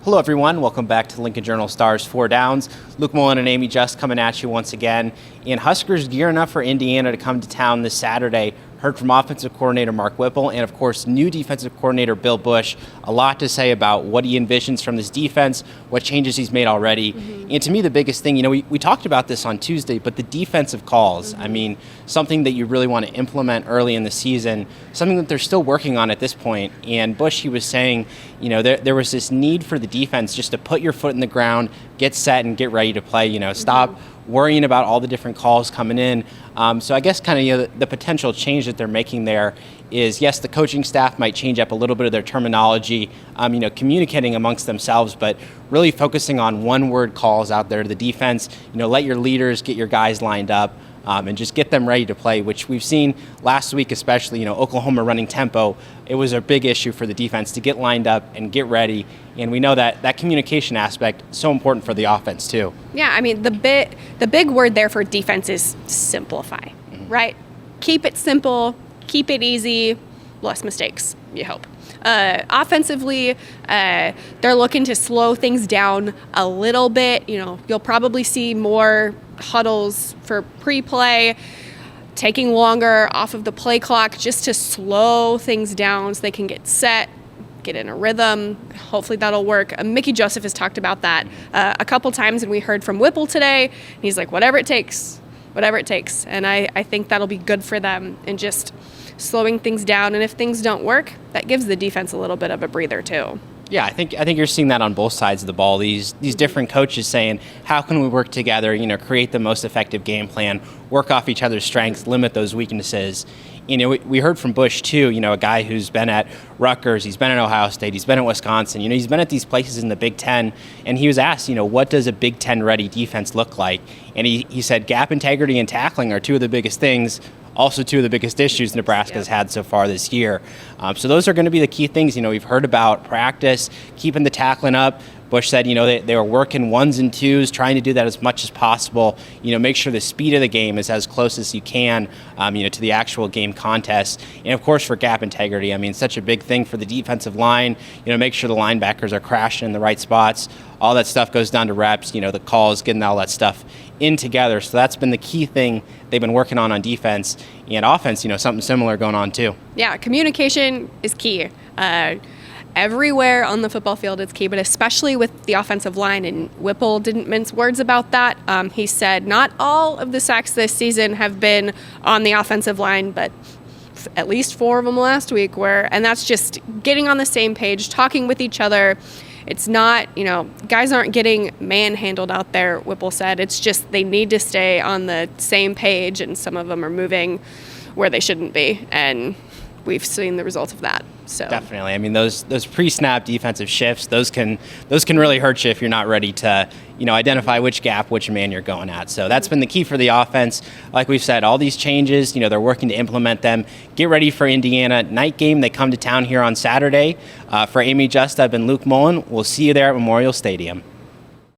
Hello, everyone. Welcome back to Lincoln Journal Stars 4 Downs. Luke Mullin and Amie just coming at you once again. And Huskers gearing up for Indiana to come to town this Saturday. Heard from offensive coordinator Mark Whipple and, of course, new defensive coordinator Bill Busch. A lot to say about what he envisions from this defense, what changes he's made already. And to me, the biggest thing, we talked about this on Tuesday, but the defensive calls. I mean, something that you really want to implement early in the season, something that they're still working on at this point. And Busch, he was saying, there was this need for the defense just to put your foot in the ground, get set, and get ready to play. Stop worrying about all the different calls coming in. So I guess kind of the potential change that they're making there is, yes, the coaching staff might change up a little bit of their terminology, communicating amongst themselves, but really focusing on one-word calls out there to the defense. Let your leaders get your guys lined up. And just get them ready to play, which we've seen last week, especially, Oklahoma running tempo. It was a big issue for the defense to get lined up and get ready. And we know that communication aspect is so important for the offense, too. Yeah, I mean, the big word there for defense is simplify, right? Keep it simple, keep it easy, less mistakes, you hope. Offensively, they're looking to slow things down a little bit. You'll probably see more huddles for pre-play, taking longer off of the play clock just to slow things down so they can get set, get in a rhythm. Hopefully that'll work. Mickey Joseph has talked about that a couple times, and we heard from Whipple today. He's like, whatever it takes. And I think that'll be good for them and just slowing things down. And if things don't work, that gives the defense a little bit of a breather too. Yeah, I think you're seeing that on both sides of the ball. These different coaches saying, how can we work together, create the most effective game plan, work off each other's strengths, limit those weaknesses. We heard from Busch, too, a guy who's been at Rutgers, he's been at Ohio State, he's been at Wisconsin, he's been at these places in the Big Ten, and he was asked, what does a Big Ten-ready defense look like? And he said gap integrity and tackling are two of the biggest things, also two of the biggest issues Nebraska's had so far this year. So those are going to be the key things. We've heard about practice, keeping the tackling up. Busch said, they were working ones and twos, trying to do that as much as possible. Make sure the speed of the game is as close as you can, to the actual game contest. And, of course, for gap integrity, such a big thing for the defensive line. Make sure the linebackers are crashing in the right spots. All that stuff goes down to reps, the calls, getting all that stuff in together. So that's been the key thing they've been working on defense. And offense, something similar going on, too. Yeah, communication is key. Everywhere on the football field it's key, but especially with the offensive line, and Whipple didn't mince words about that. He said not all of the sacks this season have been on the offensive line, but at least 4 of them last week and that's just getting on the same page, talking with each other. It's not, guys aren't getting manhandled out there, Whipple said. It's just they need to stay on the same page, and some of them are moving where they shouldn't be, and we've seen the results of that. So definitely, those pre-snap defensive shifts, those can really hurt you if you're not ready to, identify which gap, which man you're going at. So that's been the key for the offense. Like we've said, all these changes, they're working to implement them. Get ready for Indiana night game. They come to town here on Saturday. For Amie Justub and Luke Mullin, we'll see you there at Memorial Stadium.